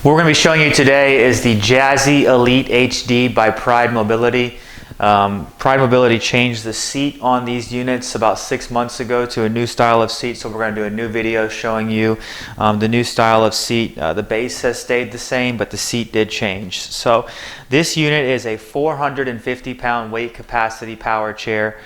What we're going to be showing you today is the Jazzy Elite HD by Pride Mobility. Pride Mobility changed the seat on these units about 6 months ago to a new style of seat, so we're going to do a new video showing you the new style of seat. The base has stayed the same, but the seat did change. So this unit is a 450-pound weight capacity power chair.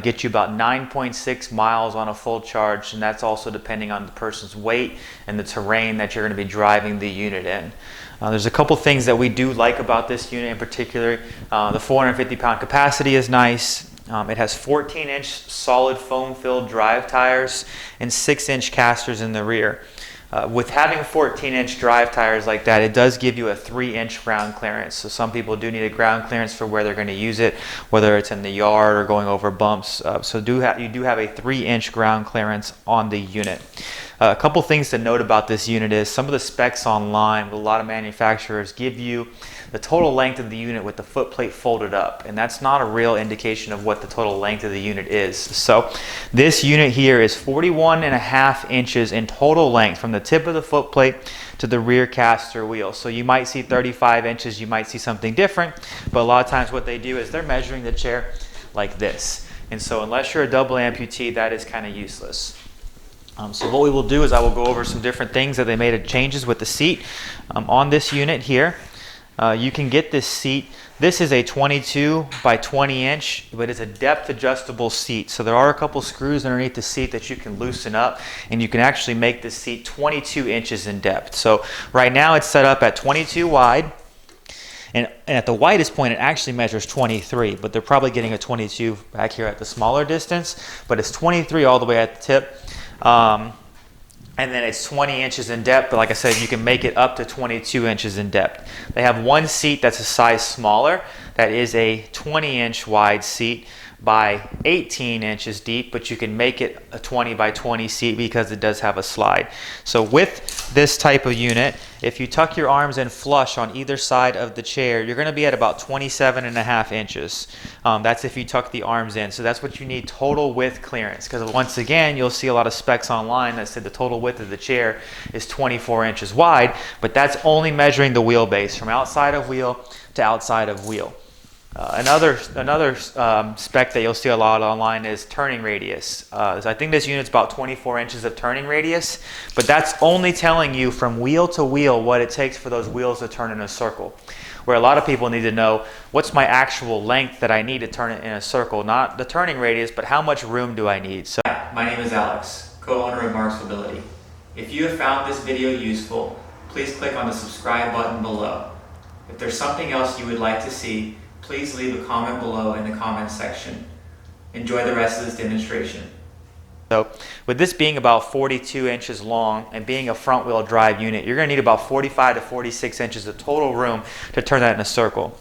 Gets you about 9.6 miles on a full charge, and that's also depending on the person's weight and the terrain that you're going to be driving the unit in. There's a couple things that we do like about this unit in particular. The 450-pound capacity is nice. It has 14-inch solid foam-filled drive tires and 6-inch casters in the rear. With having 14-inch drive tires like that, it does give you a 3-inch ground clearance. So some people do need a ground clearance for where they're going to use it, whether it's in the yard or going over bumps. So you do have a 3-inch ground clearance on the unit. A couple things to note about this unit is some of the specs online, a lot of manufacturers give you the total length of the unit with the foot plate folded up, and that's not a real indication of what the total length of the unit is. So this unit here is 41.5 inches in total length from the tip of the foot plate to the rear caster wheel. So you might see 35 inches, you might see something different, but a lot of times what they do is they're measuring the chair like this. And so unless you're a double amputee, that is kind of useless. So what we will do is I will go over some different things that they made changes with the seat on this unit here. You can get this seat. This is a 22 by 20 inch, but it's a depth adjustable seat. So there are a couple screws underneath the seat that you can loosen up, and you can actually make this seat 22 inches in depth. So right now it's set up at 22 wide, and at the widest point it actually measures 23, but they're probably getting a 22 back here at the smaller distance, but it's 23 all the way at the tip. And then it's 20 inches in depth, but like I said, you can make it up to 22 inches in depth. They have one seat that's a size smaller, that is a 20-inch wide seat by 18 inches deep, but you can make it a 20 by 20 seat because it does have a slide. So with this type of unit, if you tuck your arms in flush on either side of the chair, you're going to be at about 27.5 inches. That's if you tuck the arms in. So that's what you need total width clearance, because once again, you'll see a lot of specs online that said the total width of the chair is 24 inches wide, but that's only measuring the wheelbase from outside of wheel to outside of wheel. Another spec that you'll see a lot online is turning radius. So I think this unit's about 24 inches of turning radius, but that's only telling you from wheel to wheel what it takes for those wheels to turn in a circle. Where a lot of people need to know, what's my actual length that I need to turn it in a circle? Not the turning radius, but how much room do I need? So, hi, my name is Alex, co-owner of Marc's Mobility. If you have found this video useful, please click on the subscribe button below. If there's something else you would like to see, please leave a comment below in the comment section. Enjoy the rest of this demonstration. So with this being about 42 inches long and being a front wheel drive unit, you're going to need about 45 to 46 inches of total room to turn that in a circle.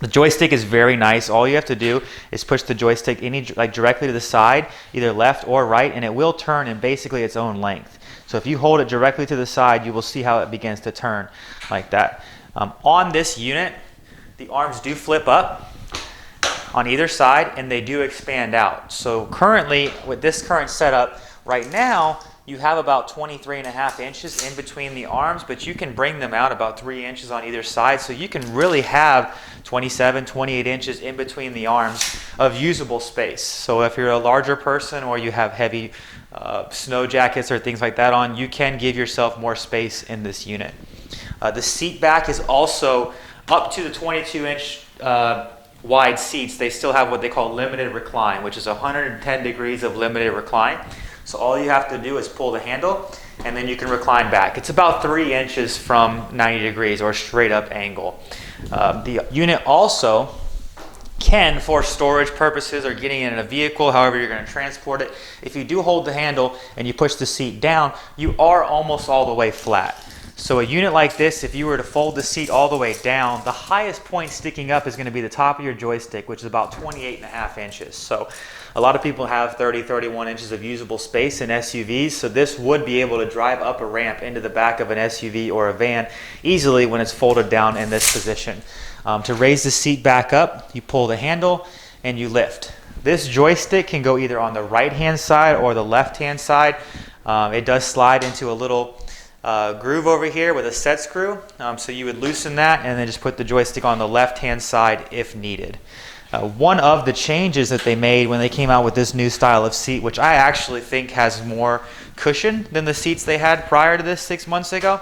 The joystick is very nice. All you have to do is push the joystick directly to the side, either left or right, and it will turn in basically its own length. So if you hold it directly to the side, you will see how it begins to turn like that. On this unit, the arms do flip up on either side and they do expand out. So currently, with this current setup, right now, you have about 23.5 inches in between the arms, but you can bring them out about 3 inches on either side. So you can really have 27, 28 inches in between the arms of usable space. So if you're a larger person or you have heavy snow jackets or things like that on, you can give yourself more space in this unit. The seat back is also up to the 22-inch wide seats. They still have what they call limited recline, which is 110 degrees of limited recline. So all you have to do is pull the handle and then you can recline back. It's about 3 inches from 90 degrees or straight up angle. The unit also can, for storage purposes or getting in a vehicle, however you're going to transport it, if you do hold the handle and you push the seat down, you are almost all the way flat. So a unit like this, if you were to fold the seat all the way down, the highest point sticking up is going to be the top of your joystick, which is about 28.5 inches. So a lot of people have 30, 31 inches of usable space in SUVs, so this would be able to drive up a ramp into the back of an SUV or a van easily when it's folded down in this position. To raise the seat back up, you pull the handle and you lift. This joystick can go either on the right-hand side or the left-hand side. It does slide into a little groove over here with a set screw. So you would loosen that and then just put the joystick on the left-hand side if needed. One of the changes that they made when they came out with this new style of seat, which I actually think has more cushion than the seats they had prior to this 6 months ago,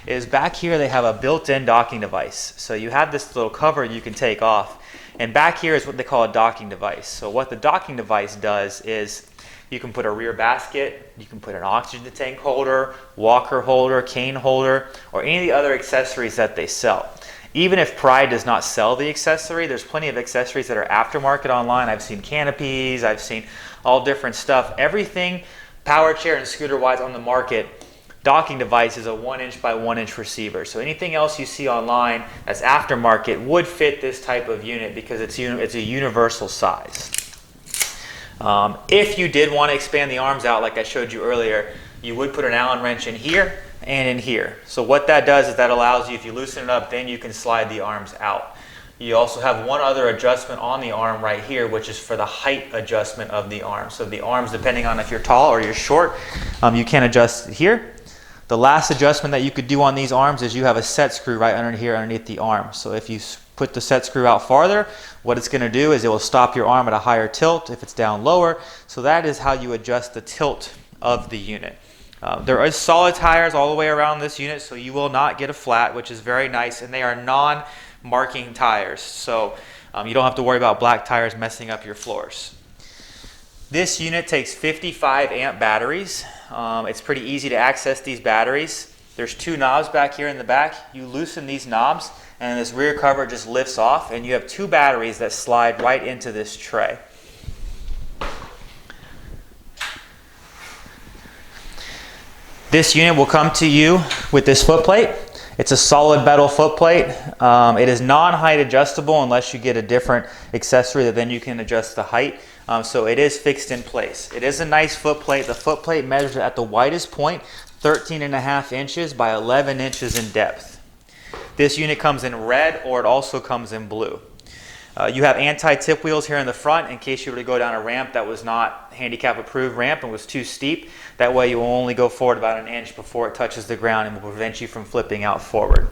is back here they have a built-in docking device. So you have this little cover you can take off, and back here is what they call a docking device. So what the docking device does is you can put a rear basket, you can put an oxygen tank holder, walker holder, cane holder, or any of the other accessories that they sell. Even if Pride does not sell the accessory, there's plenty of accessories that are aftermarket online. I've seen canopies, I've seen all different stuff. Everything power chair and scooter wise on the market, docking device is a 1" by 1" receiver. So anything else you see online that's aftermarket would fit this type of unit because it's a universal size. If you did want to expand the arms out like I showed you earlier, you would put an Allen wrench in here and in here. So what that does is that allows you, if you loosen it up, then you can slide the arms out. You also have one other adjustment on the arm right here, which is for the height adjustment of the arm. So the arms, depending on if you're tall or you're short, you can adjust here. The last adjustment that you could do on these arms is you have a set screw right under here underneath the arm. So if you put the set screw out farther, what it's going to do is it will stop your arm at a higher tilt if it's down lower. So that is how you adjust the tilt of the unit. There is solid tires all the way around this unit, so you will not get a flat, which is very nice, and they are non-marking tires, so you don't have to worry about black tires messing up your floors. This unit takes 55 amp batteries. It's pretty easy to access these batteries. There's 2 knobs back here in the back. You loosen these knobs and this rear cover just lifts off, and you have 2 batteries that slide right into this tray. This unit will come to you with this foot plate. It's a solid metal foot plate. It is non-height adjustable unless you get a different accessory that then you can adjust the height. So it is fixed in place. It is a nice foot plate. The foot plate measures at the widest point 13.5 inches by 11 inches in depth. This unit comes in red, or it also comes in blue. You have anti-tip wheels here in the front in case you were to go down a ramp that was not handicap approved ramp and was too steep. That way you will only go forward about 1 inch before it touches the ground and will prevent you from flipping out forward.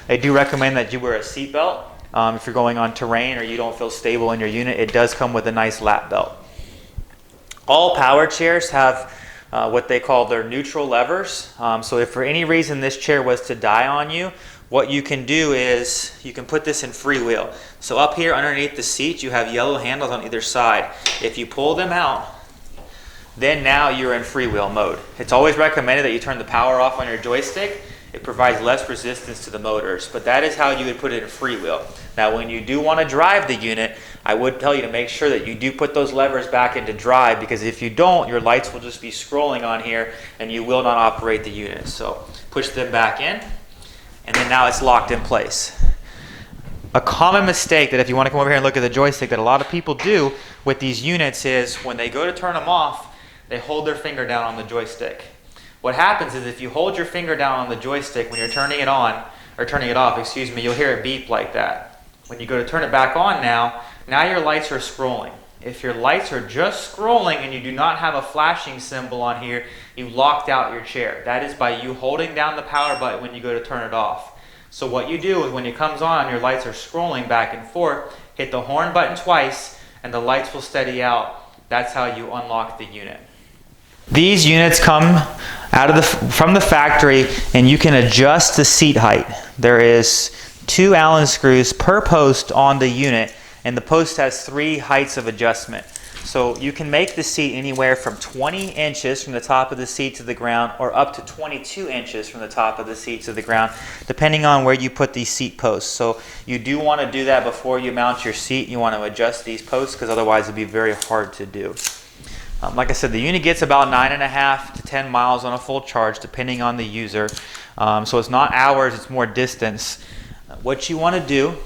They do recommend that you wear a seat belt if you're going on terrain or you don't feel stable in your unit. It does come with a nice lap belt. All power chairs have what they call their neutral levers. So if for any reason this chair was to die on you, what you can do is you can put this in freewheel. So up here underneath the seat you have yellow handles on either side. If you pull them out, then now you're in freewheel mode. It's always recommended that you turn the power off on your joystick. It provides less resistance to the motors, but that is how you would put it in freewheel. Now when you do want to drive the unit, I would tell you to make sure that you do put those levers back into drive, because if you don't, your lights will just be scrolling on here and you will not operate the unit. So push them back in, and then now it's locked in place. A common mistake that if you want to come over here and look at the joystick that a lot of people do with these units is when they go to turn them off, they hold their finger down on the joystick. What happens is if you hold your finger down on the joystick when you're turning it on, or turning it off, excuse me, you'll hear it beep like that. When you go to turn it back on now your lights are scrolling. If your lights are just scrolling and you do not have a flashing symbol on here, you locked out your chair. That is by you holding down the power button when you go to turn it off. So what you do is when it comes on, your lights are scrolling back and forth, hit the horn button twice and the lights will steady out. That's how you unlock the unit. These units come from the factory and you can adjust the seat height. There is 2 Allen screws per post on the unit, and the post has 3 heights of adjustment. So you can make the seat anywhere from 20 inches from the top of the seat to the ground, or up to 22 inches from the top of the seat to the ground, depending on where you put these seat posts. So you do want to do that before you mount your seat. You want to adjust these posts because otherwise it'd be very hard to do. Like I said, the unit gets about 9.5 to 10 miles on a full charge depending on the user. So it's not hours, it's more distance. What you want to do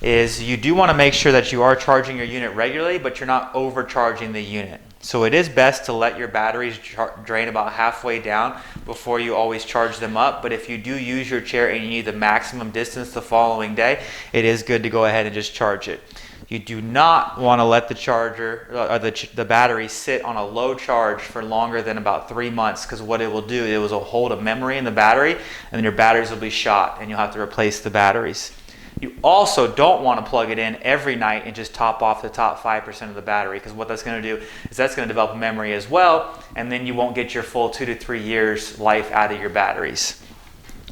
is you do want to make sure that you are charging your unit regularly, but you're not overcharging the unit. So it is best to let your batteries drain about halfway down before you always charge them up. But if you do use your chair and you need the maximum distance the following day, it is good to go ahead and just charge it. You do not want to let the charger or the battery sit on a low charge for longer than about 3 months, because what it will do, it will hold a memory in the battery, and then your batteries will be shot and you'll have to replace the batteries. You also don't want to plug it in every night and just top off the top 5% of the battery, because what that's going to do is that's going to develop memory as well, and then you won't get your full 2 to 3 years life out of your batteries.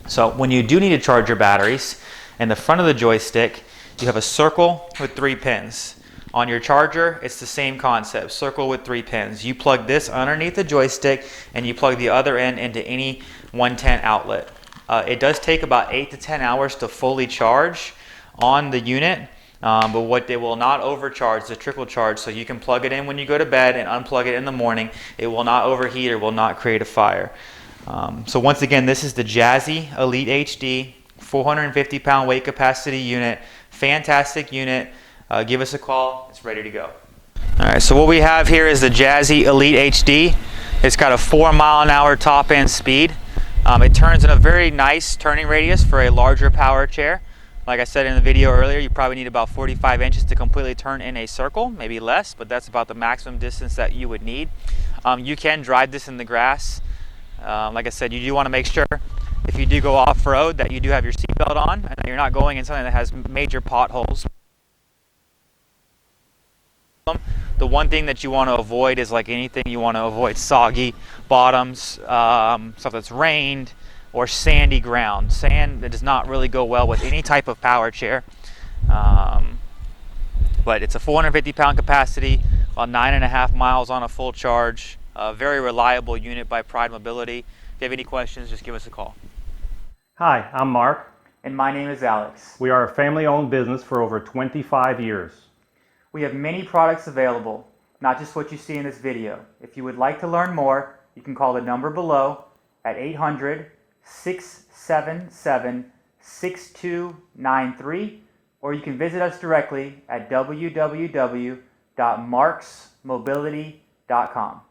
So when you do need to charge your batteries, in the front of the joystick, you have a circle with 3 pins. On your charger, it's the same concept, circle with 3 pins. You plug this underneath the joystick and you plug the other end into any 110 outlet. It does take about 8 to 10 hours to fully charge on the unit, but what they will not overcharge, the trickle charge, so you can plug it in when you go to bed and unplug it in the morning. It will not overheat or will not create a fire. So once again, this is the Jazzy Elite HD 450-pound weight capacity unit. Fantastic unit. Give us a call. It's ready to go. All right, so what we have here is the Jazzy Elite HD. It's got a 4-mile-an-hour top end speed. It turns in a very nice turning radius for a larger power chair. Like I said in the video earlier, you probably need about 45 inches to completely turn in a circle, maybe less, but that's about the maximum distance that you would need. You can drive this in the grass. Like I said, you do want to make sure if you do go off-road that you do have your seatbelt on and that you're not going in something that has major potholes. The one thing that you want to avoid is, like anything, you want to avoid soggy bottoms, stuff that's rained, or sandy ground. Sand that does not really go well with any type of power chair. But it's a 450-pound capacity, about 9.5 miles on a full charge. A very reliable unit by Pride Mobility. If you have any questions, just give us a call. Hi, I'm Mark. And my name is Alex. We are a family-owned business for over 25 years. We have many products available, not just what you see in this video. If you would like to learn more, you can call the number below at 800-677-6293, or you can visit us directly at www.marcsmobility.com.